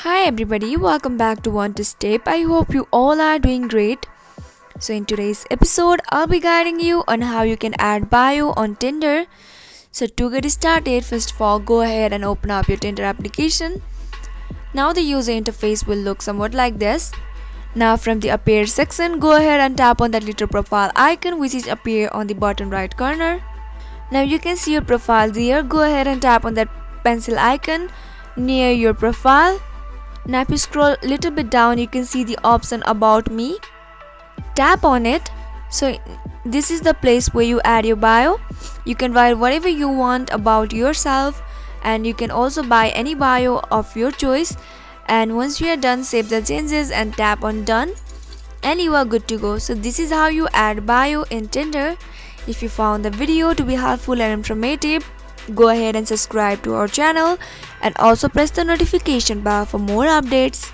Hi everybody, welcome back to Want to Step. I hope you all are doing great. So in today's episode, I'll be guiding you on how you can add bio on Tinder. So to get started, first of all, go ahead and open up your Tinder application. Now the user interface will look somewhat like this. Now from the appear section, go ahead and tap on that little profile icon which is appear on the bottom right corner. Now you can see your profile there. Go ahead and tap on that pencil icon near your profile. Now if you scroll a little bit down, you can see the option about me. Tap on it. So this is the place where you add your bio. You can write whatever you want about yourself, and you can also buy any bio of your choice. And once you are done, save the changes and tap on done, and you are good to go. So this is how you add bio in Tinder. If you found the video to be helpful and informative, go ahead and subscribe to our channel and also press the notification bell for more updates.